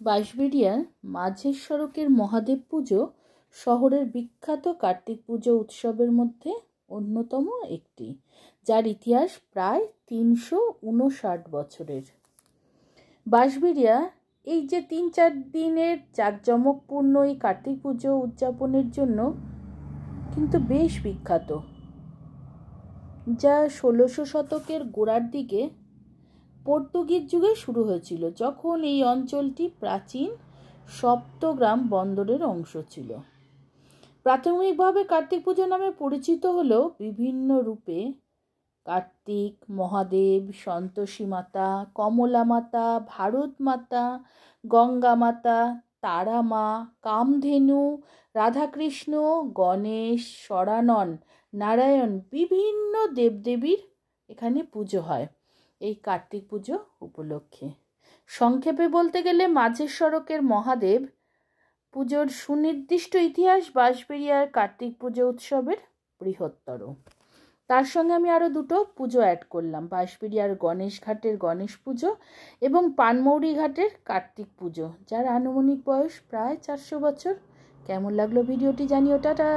বাঁশবেড়িয়ার মাঝের সড়কের মহাদেব পুজো শহরের বিখ্যাত কার্তিক পুজো উৎসবের মধ্যে অন্যতম একটি, যার ইতিহাস প্রায় ৩৫৯ বছরের। বাঁশবেড়িয়া এই যে ৩-৪ দিনের জাঁকজমকপূর্ণ এই কার্তিক পুজো উদযাপনের জন্য কিন্তু বেশ বিখ্যাত, যা ১৬০০ শতকের গোড়ার দিকে পর্তুগিজ যুগে শুরু হয়েছিল, যখন এই অঞ্চলটি প্রাচীন সপ্তগ্রাম বন্দরের অংশ ছিল। প্রাথমিকভাবে কার্তিক পুজো নামে পরিচিত হলেও বিভিন্ন রূপে কার্তিক, মহাদেব, সন্তোষী মাতা, কমলা মাতা, ভারত মাতা, গঙ্গা মাতা, তারা মা, কামধেনু, রাধাকৃষ্ণ, গণেশ, সরানন, নারায়ণ, বিভিন্ন দেবদেবীর এখানে পুজো হয় এই কার্তিক পুজো উপলক্ষে। সংক্ষেপে বলতে গেলে মাঝের সড়কের মহাদেব পুজোর সুনির্দিষ্ট ইতিহাস বাঁশবেড়িয়ার কার্তিক পুজো উৎসবের বৃহত্তর। তার সঙ্গে আমি আরও দুটো পুজো অ্যাড করলাম, বাঁশবেড়িয়ার গণেশ ঘাটের গণেশ পুজো এবং পানমৌরি ঘাটের কার্তিক পুজো, যার আনুমানিক বয়স প্রায় ৪০০ বছর। কেমন লাগলো ভিডিওটি জানিও। টাটা।